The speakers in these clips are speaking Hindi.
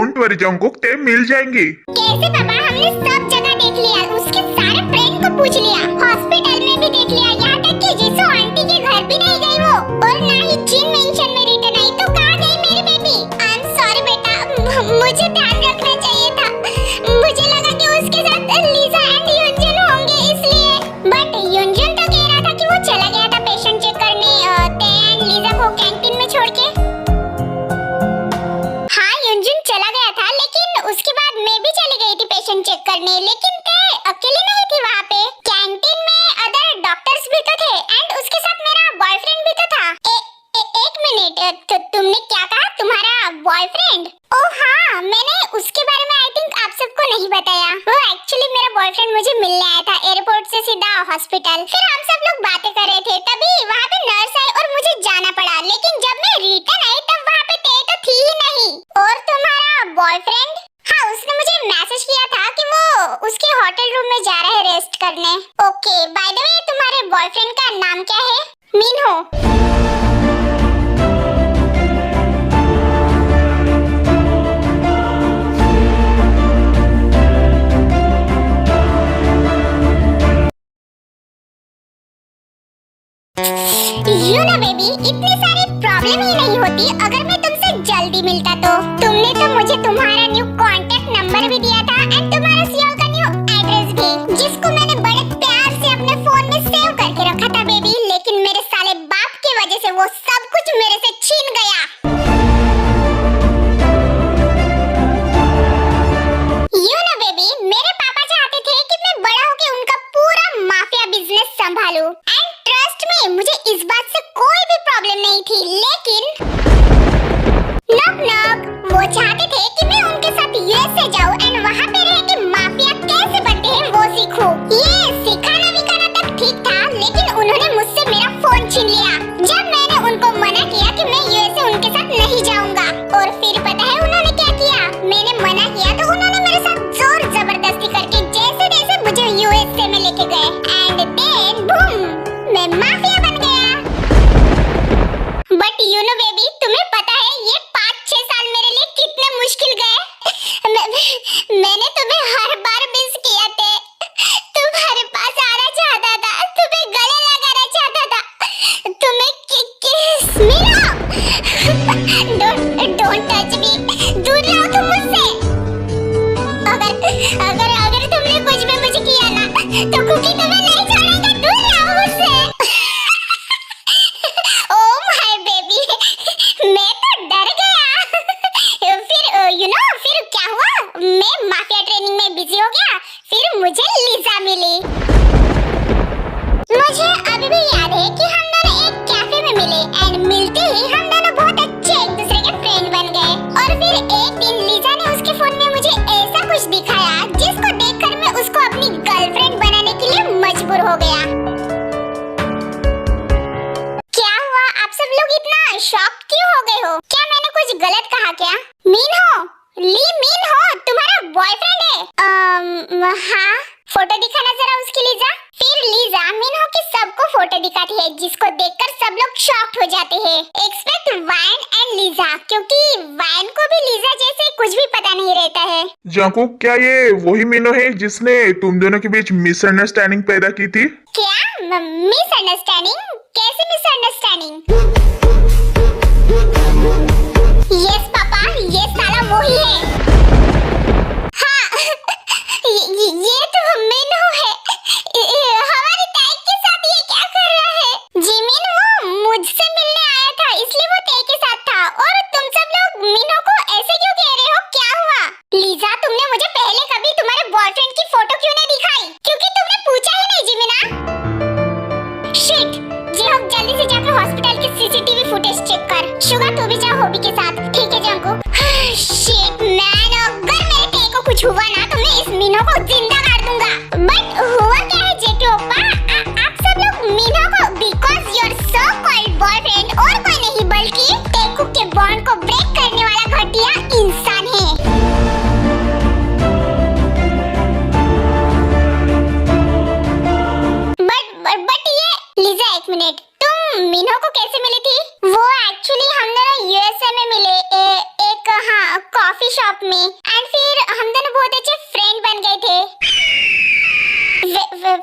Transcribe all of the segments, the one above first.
डोंट वरी जंगकुक, ते मिल जाएंगी। कैसे पापा? हमने सब जगह देख लिया, उसके सारे फ्रेंड को पूछ लिया, हॉस्पिटल में भी देख लिया, यहाँ तक कि जीसू आंटी के घर भी नहीं गई वो, और ना ही जिन मेंशन में रिटर्न आई। तो कहाँ गई मेरी बेबी? आई एम सॉरी बेटा, मुझे ध्यान रखना चाहिए था। मुझे लगा कि उसके साथ लीजा एंड युनजुन होंगे इसलिए, बट युनजुन तो कह रहा था कि वो चला गया था पेशेंट चेक करने ते एंड लीजा को कैंटीन में छोड़ के। हाँ, युनजुन चला गया था, लेकिन उसके बाद मैं भी चली गई थी पेशेंट चेक करने, लेकिन ते अकेली नहीं थी वहाँ पे। कैंटीन में अदर डॉक्टर्स भी तो थे एंड उसके साथ मेरा बॉयफ्रेंड भी तो था। एक मिनट, तो तुमने क्या कहा? तुम्हारा बॉयफ्रेंड? ओह हाँ, मैंने उसके बारे में आई थिंक आप सबको नहीं बताया। वो एक्चुअली मेरा बॉयफ्रेंड मुझे मिलने आया था एयरपोर्ट से सीधा हॉस्पिटल। फिर हम सब लोग बातें कर रहे थे, तभी वहाँ पे नर्स आई और मुझे जाना पड़ा। लेकिन जब मैं रिटर्न आई तब वहाँ पे ते तो थी ही नहीं। और तुम्हारा बॉयफ्रेंड? हाँ, उसने मुझे मैसेज किया था कि वो उसके होटल रूम में जा रहा है रेस्ट करने। ओके, बाय द वे तुम्हारे बॉयफ्रेंड का नाम क्या है? मिनहो। यू नो बेबी, इतनी सारी प्रॉब्लम ही नहीं होती अगर मैं तुमसे जल्दी मिलता तो। तुमने तो मुझे तुम्हारा न्यू कांटेक्ट नंबर भी दिया था एंड तुम्हारा सियोल का न्यू एड्रेस भी, जिसको मैंने बड़े प्यार से अपने फोन में सेव करके रखा था बेबी। लेकिन मेरे साले बाप की वजह से वो सब कुछ मेरे से छीन गया। यू नो बेबी, मेरे पापा चाहते थे कि मैं बड़ा होके उनका पूरा माफिया बिजनेस संभालूं एंड ट्रस्ट मी, मुझे इस बात से कोई भी प्रॉब्लम नहीं थी। लेकिन नॉक नॉक, वो चाहते थे कि मैं उनके साथ यूएसए जाऊं एंड वहां पे रह के माफिया कैसे बनते हैं वो सीखूं। ये सिखाना विखाना तक ठीक था, लेकिन उन्होंने मुझसे मेरा फोन छीन लिया जब मैंने उनको मना किया कि मैं यूएसए उनके साथ नहीं जाऊंगा। और फिर पता है उन्होंने क्या किया? मैंने मना किया तो उन्होंने मेरे साथ जोर जबरदस्ती करके जैसे तैसे मुझे यूएसए में लेके गए एंड देन बूम, मैं माफिया बन गया। बट यू नो बेबी, तुम्हें पता है ये 5-6 साल मेरे लिए कितने मुश्किल गए। मैंने तुम्हें हर बार मिस किया थे, तुम्हारे पास आना चाहता था, तुम्हें गले लगाना चाहता था, तुम्हें किस मिलो। डोंट टच मी, दूर रहो तुम मुझसे। अगर तुमने कुछ भी मुझे किया ना तो कुकी तुम्हें नहीं छोड़ेगा, दूर रहो मुझसे। ओह माय बेबी, मैं तो डर गया। फिर यू नो फिर क्या हुआ? मैं माफिया ट्रेनिंग में बिजी हो गया, फिर मुझे लीजा मिली। मुझे अभी भी याद है कि हम दोनों एक कैफे में मिले एंड मिलते ही हम दोनों बहुत अच्छे एक दूसरे के फ्रेंड बन गए। और फिर एक दिन लीजा ने उसके फोन में मुझे ऐसा कुछ दिखाया जिसको देखकर मैं उसको अपनी गर्लफ्रेंड बनाने के लिए मजबूर हो गया। क्या हुआ? आप सब लोग इतना शॉक क्यों हो गए हो? क्या मैंने कुछ गलत कहा क्या? मिनहो, ली मिनहो तुम्हारा बॉयफ्रेंड है? हाँ, फोटो दिखाना जरा उसकी लीजा। फिर लीजा मिनहो की सबको फोटो दिखाती है, जिसको देखकर सब लोग शॉक्ड हो जाते हैं। एक्सपेक्ट वाइन एंड लीजा, क्योंकि वाइन को भी लीजा जैसे कुछ भी पता नहीं रहता है। जंगकुक, क्या ये वही मिनो है जिसने तुम दोनों के बीच मिसअंडरस्टैंडिंग पैदा की थी? क्या मिसअंडरस्टैंडिंग? कैसे मिसअंडरस्टैंडिंग? यस पापा, ये साला वही है। हाँ, ये तो मिनहो है। हमारी ताई के साथ ये क्या कर रहा है? जिमिन वो मुझसे मिलने आया था, इसलिए वो ताई के साथ था। और तुम सब लोग मिनहो को ऐसे क्यों कह रहे हो? क्या हुआ? लीजा, तुमने मुझे पहले कभी तुम्हारे बॉयफ्रेंड की फोटो क्यों नहीं दिखाई? क्योंकि तुमने पूछा ही नहीं जिमिना। शिट, जिहोक जल्दी से जाकर हॉस्पिटल के सीसीटीवी फुटेज चेक कर। शुगा, तू भी जा हॉबी के साथ, ठीक है जंगकुक? शिट मैन, अगर मेरे ताई को कुछ हुआ ना तो मैं इस मिनहो को जिंदा कर दूंगा। बट हुआ क्या है जेके ओप्पा? आप सब लोग मिनहो को because your so called boyfriend और कोई नहीं बल्कि टेकुक के बॉन्ड को ब्रेक करने वाला घटिया इंसान है। बट ये लीजा, एक मिनट, तुम मिनहो को कैसे मिली थी? वो एक्चुअली हम दोनों यूएसए में मिले एक हाँ कॉफी शॉप में एंड फिर हम दोनों बहुत अच्छे फ्रेंड बन गए थे।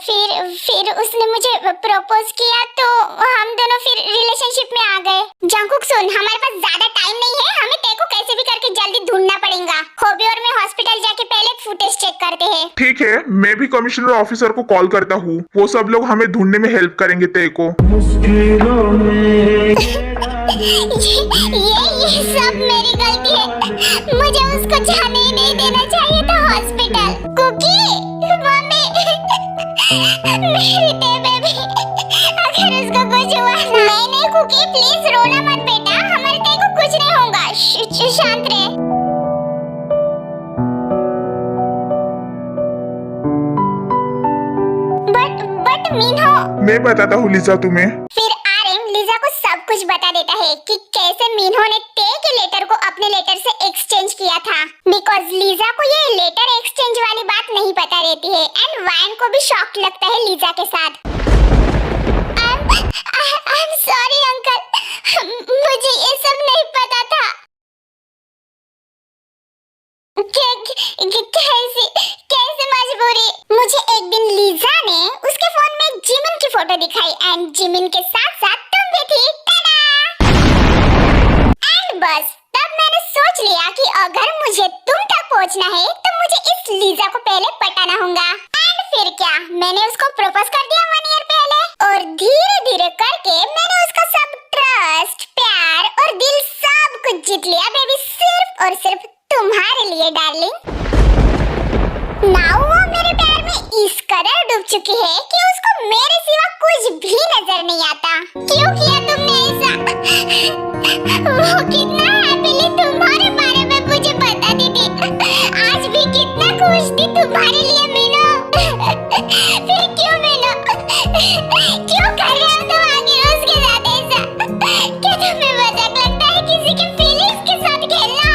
फिर उसने मुझे प्रपोज किया तो हम दोनों फिर रिलेशनशिप में आ गए। जंकुक सुन, हमारे पास ज्यादा टाइम नहीं है, हमें तेरे को कैसे भी करके जल्दी ढूंढना पड़ेगा। होबी और मैं हॉस्पिटल जाके पहले फुटेज चेक करते हैं। ठीक है, मैं भी कमिश्नर ऑफिसर को कॉल करता हूँ, वो सब लोग हमें ढूंढने में हेल्प करेंगे तेरे को। ये सब मेरी गलती है, मुझे उसको जाने ही नहीं देना चाहिए था हॉस्पिटल। कुकी, मम्मी, मेरी बेबी, अगर उसको कुछ हुआ ना। नहीं कुकी, प्लीज रोना मत बेटा, हमारे तेरे को कुछ नहीं होगा, शांत रहे। बट मीनू, मैं बताता हूँ लिजा तुम्हें। फिर आर्यन लीजा को सब कुछ बता देता है कि कैसे मीनू ने ते के लेटर को अपने लेटर से एक्सचेंज किया था। बिकॉज लीजा को ये लेटर एक्सचेंज वाली बात नहीं पता रहती है एंड वायन को भी शॉक लगता है लीजा के साथ। I'm sorry अंकल, मुझे ये सब नहीं पता था। कैसे मजबूरी। मुझे एक दिन लीजा ने उसके फोन में जिमिन की फोटो दिखाई एंड जिमिन के साथ साथ तुम भी थी। एंड बस तब मैंने सोच लिया कि अगर मुझे तुम तक पहुंचना है तो मुझे इस लीजा को पहले पटाना होगा। एंड फिर क्या, मैंने उसको प्रपोज कर दिया 1 ईयर पहले और धीरे धीरे करके मैंने उसका सब ट्रस्ट, प्यार और दिल सब कुछ जीत लिया बेबी, सिर्फ और सिर्फ तुम्हारे लिए डार्लिंग। नाउ वो मेरे प्यार में इस कदर डूब चुकी है कि उसको मेरे सिवा कुछ भी नजर नहीं आता। क्यों किया तुमने ऐसा? वो कितना हैप्पीली तुम्हारे बारे में मुझे बताती थी, आज भी कितना खुश थी तुम्हारे लिए मीनू। फिर क्यों मीनू, क्यों कर रहे हो तुम आगे उसके साथ ऐसा? क्या तुम्हें मजाक लगता है किसी के फीलिंग्स के साथ खेलना?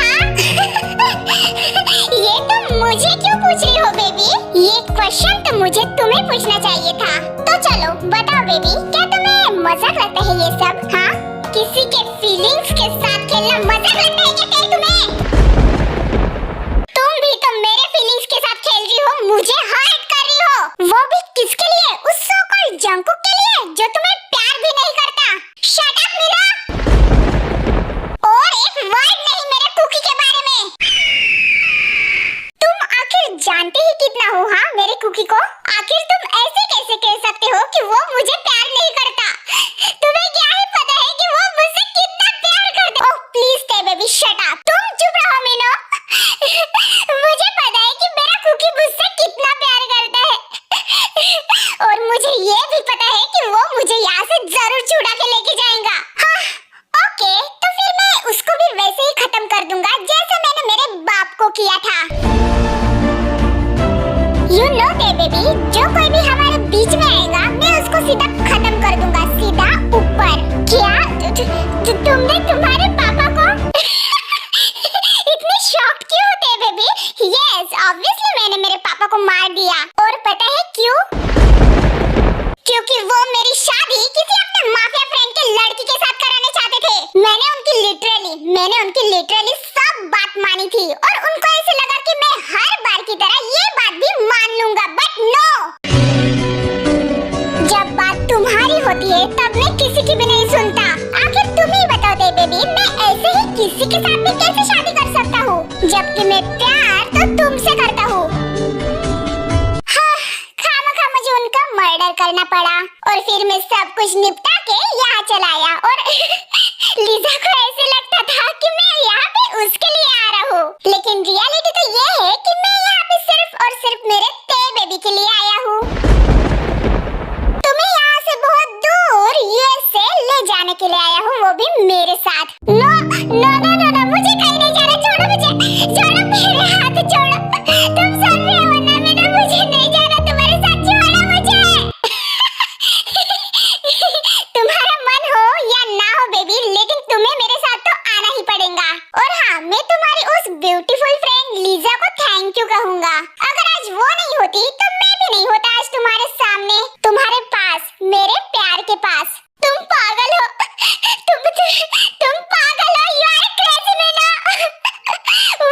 ये तुम मुझे क्यों पूछ रही हो बेबी? ये क्वेश्चन तो मुझे तुम्हें पूछना चाहिए था। तो चलो बताओ बेबी, क्या तुम्हें मजाक लगता है ये सब? हाँ, किसी के फीलिंग्स के साथ खेलना मजाक लगता है क्या तुम्हें? तुम भी तो मेरे फीलिंग्स के साथ खेल रही हो, मुझे हर्ट कर रही हो, वो भी किसके लिए? उस सो कॉल्ड जंकुक के लिए जो तुम्हें प्यार भी नहीं करता। शट अप मीरा, और एक वर्ड नहीं मेरे कुकी के बारे में। तुम आखिर जानते ही कितना हो हाँ मेरे कुकी को? आखिर तुम ऐसे कैसे कह सकते हो कि वो मुझे प्यार नहीं करता? तुम्हें क्या ही पता है कि वो मुझसे कितना प्यार करता? ओह प्लीज टे बेबी शट अप, तुम चुप रहो मीनो। मुझे पता है कि मेरा कुकी मुझसे कितना प्यार करता है और मुझे ये भी पता है कि वो मुझे यहाँ से जरूर छुड़ा के लेके जाएगा। हाँ ओके, तो फिर मैं उसको भी वैसे ही खत्म कर दूंगा जैसे मैंने मेरे बाप को किया था। You know that baby, जो कोई भी हमारे बीच में आएगा मैं उसको सीधा खत्म कर दूंगा, सीधा ऊपर। क्या तुमने तुम्हारे पापा को इतनी शॉक्ड क्यों होते हैं बेबी? यस ऑब्वियसली मैंने मेरे पापा को मार दिया, और पता है क्यों? क्योंकि वो मेरी शादी किसी अपने माफिया फ्रेंड के लड़की के साथ कराने चाहते थे। मैंने उनकी लिटरली सब बात मानी थी और उनको ऐसे लगा कि मैं हर बार की तरह ये बात भी मान लूंगा, बट नो। जब बात तुम्हारी होती है तब मैं किसी की भी नहीं सुनता। आखिर तुम ही बताओ दे बेबी, मैं ऐसे ही किसी के साथ भी कैसे शादी कर सकता हूँ, जबकि मैं प्यार तो तुमसे करता हूँ। खामखा मुझे उनका मर्डर करना पड़ा और फिर मैं सब कुछ निपटा के यहाँ चला आया और लीजा को ऐसे लगता था कि मैं यहाँ पे उसके लिए आ रहा हूँ, लेकिन रियलिटी तो ये है कि मैं यहाँ पे सिर्फ और सिर्फ मेरे ते बेबी के लिए आया हूँ। तुम्हें यहाँ से बहुत दूर यूएसए ले जाने के लिए आया हूँ, वो भी मेरे साथ। No no no no no, मुझे कहीं नहीं जाना, छोड़ो मुझे, छोड़ो मेरे हाथ छोड़ो, तुम सुन रहे हो ना मीना, मुझे नहीं जाना तुम्हारे साथ, छोड़ो मुझे। तुम्हारा मन हो या ना हो बेबी, लेकिन तुम्हें मेरे साथ तो आना ही पड़ेगा। और हाँ, मैं तुम्हारी उस ब्यूटीफुल फ्रेंड लीजा को थैंक यू कहूंगा। अगर आज वो नहीं होती तो मैं भी नहीं होता आज तुम्हारे सामने, तुम्हारे पास, मेरे प्यार के पास। तुम पागल हो, तुम पागल हो, यू आर क्रेजी मीना। वो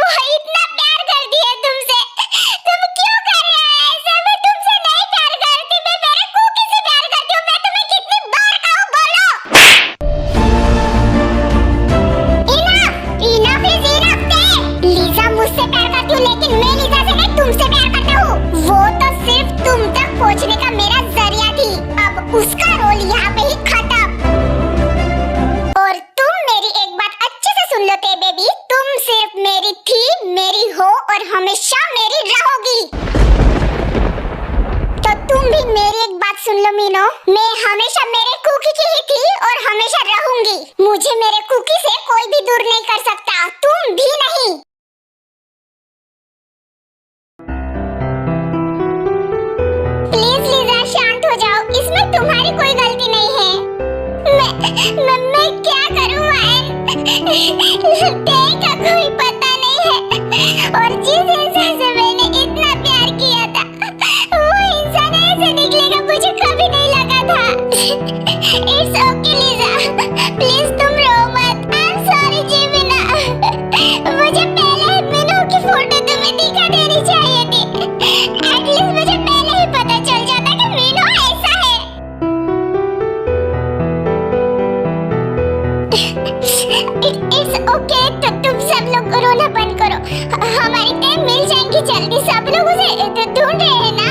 सुन लो मीनो, मैं हमेशा मेरे कुकी की ही थी और हमेशा रहूंगी। मुझे मेरे कुकी से कोई भी दूर नहीं कर सकता, तुम भी नहीं। प्लीज लीजा शांत हो जाओ, इसमें तुम्हारी कोई गलती नहीं है। मैं क्या करूं तेरे का कोई पता नहीं है, और जिस इंसान से मैंने इतना प्यार किया था वो इंसान ऐसे निकलेगा मुझे कभी नहीं लगा था। इट्स ओके लीजा, प्लीज तुम रो मत। आई एम सॉरी जीविना, मुझे पहले मीनू की फोटो तुम्हें दिखा देनी चाहिए थी। एटलीस्ट मुझे पहले ही पता चल जाता कि मीनू ऐसा है। इट्स ओके, तो तुम सब लोग रोना बंद करो, हमारी टीम मिल जाएंगी जल्दी। सब लोग उसे ढूंढ रहे हैं ना,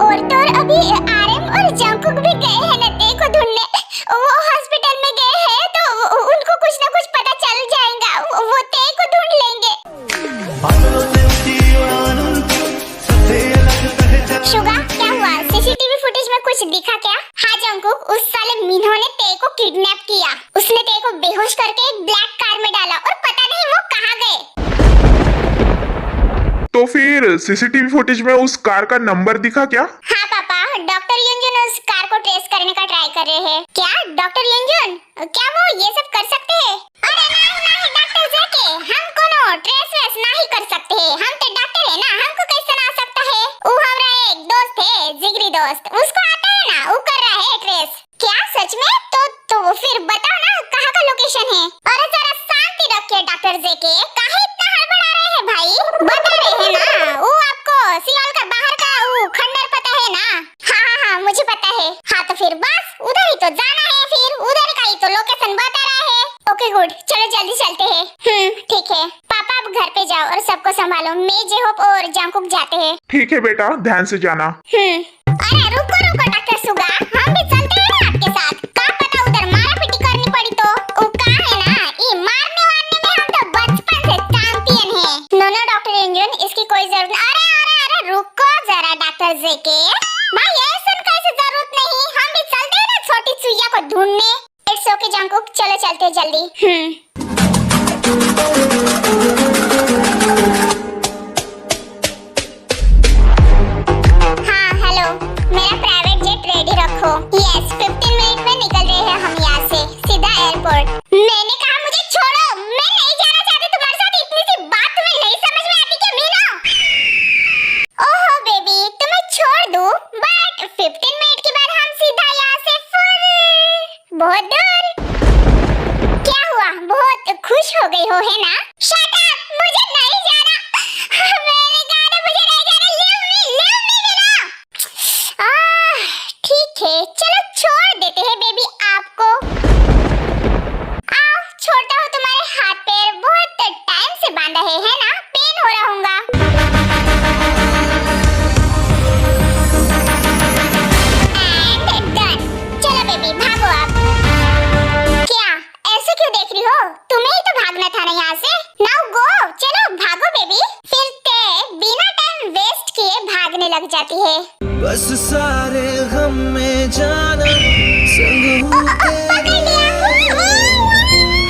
और तो अभी आरएम और जंकुक भी गए हैं ना देखो ढूंढने। वो हॉस्पिटल में गए हैं तो उनको कुछ ना कुछ पता चल जाएगा, वो ते को ढूंढ लेंगे। शुगा, क्या हुआ? सीसीटीवी फुटेज में कुछ दिखा क्या? हाँ जंकुक, उस साले मीनो ने ते को किडनैप किया। उसने ते को बेहोश करके एक ब्लैक कार में डाला और पता नहीं वो कहाँ गए। तो फिर सीसीटीवी फुटेज में उस कार का नंबर दिखा क्या? हाँ पापा, डॉक्टर युंजुन उस कार को ट्रेस करने का ट्राई कर रहे हैं। क्या डॉक्टर युंजुन, क्या वो ये सब कर सकते हैं? अरे नहीं डॉक्टर जेके, हम कोनो ट्रेस वेस नहीं कर सकते हैं, हम तो डॉक्टर है ना, हमको कैसे ना आ सकता है। वो हमारा एक दोस्त है, जिगरी दोस्त, उसको आता है ना, वो कर रहा है ट्रेस। क्या सच में? तो फिर बताओ ना कहाँ का लोकेशन है। अरे जरा शांति रखिए डॉक्टर जेके, काहे इतना हड़बड़ा रहे हैं भाई? बता रहे हैं ना, वो आपको सियोल का बाहर का वो खंडर पता है ना? हाँ मुझे पता है। हाँ तो फिर बस उधर ही तो जाना है, फिर उधर का ही तो लोकेशन बता रहा है। ओके गुड, चलो जल्दी चलते हैं। ठीक है पापा, अब घर पे जाओ और सबको संभालो, मैं जेहोप और जंकुक जाते हैं। ठीक है बेटा, ध्यान से जाना। अरे रुको डॉक्टर सुगा, हम भी चलते हैं ना आपके साथ। क्या पता उधर मारापीटी करनी पड़ी तो। वो कहा है ना, ये मारने वारने में हम तो बचपन से चैंपियन हैं। नो डॉक्टर इंजन, इसकी कोई जरूरत नहीं। अरे रुको जरा डॉक्टर जेके, भाई ऐसा कैसे जरूरत नहीं, हम भी चलते हैं ना छोटी चुईया को ढूंढने। इट्स ओके जंकुक, चलो चलते जल्दी। हाँ हेलो, मेरा प्राइवेट जेट रेडी रखो। यस, 15 मिनट में निकल रहे हैं हम यहाँ से सीधा एयरपोर्ट। मैंने कहा मुझे छोड़ो, मैं नहीं जाना चाहती तुम्हारे साथ। इतनी सी बात तुम्हें नहीं समझ में आती क्या मीना? ओहो बेबी, तुम्हें छोड़ दूं, बट 15 मिनट के बाद हम सीधा यहाँ से फिर बहुत दूर। क्या हुआ, बहुत खुश हो गई हो है ना? शट अप, मुझे नहीं जाना। मैंने कहा ना मुझे नहीं जाना। Leave me Meena. ठीक है, चलो छोड़ देते हैं बेबी आपको। आओ, छोड़ता हूँ तुम्हारे हाथ पैर, बहुत टाइम से बांधा है ना? पेन हो रहा होगा। And done. चलो बेबी भागो आप। क्या ऐसे क्यों देख रही हो? तुम्हें ही तो भागना था ना यहाँ से। नाउ गो, चलो भागो बेबी। फिर ते बिना टाइम वेस्ट किए भागने लग जाती है। बस सारे गम में जाना संग हूँ तेरे,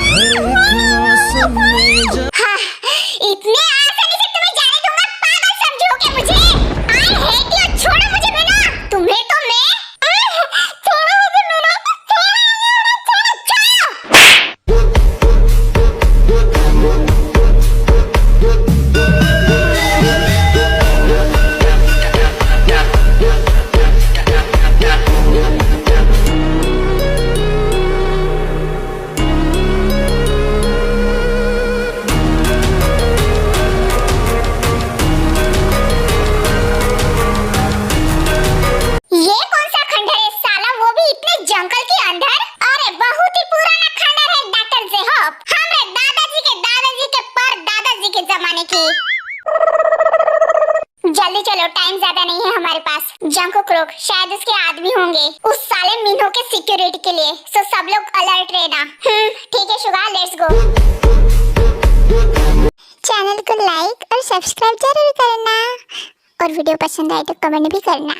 हर एक मौसम में जा। हाँ, इतने आसानी से तुम्हें जाने दूंगा, पागल समझोगे मुझे? आई हेट यू, छोड़ो मुझे मीना। तुम्हें तो मैं छोड़ो मुझे मीना, छोड़ो। जल्दी चलो, टाइम ज्यादा नहीं है हमारे पास। जंकुक रोक, शायद उसके आदमी होंगे उस साले मीनो के सिक्योरिटी के लिए। सो सब लोग अलर्ट रहना। ठीक है शुगा, लेट्स गो। चैनल को लाइक और सब्सक्राइब जरूर करना, और वीडियो पसंद आए तो कमेंट भी करना।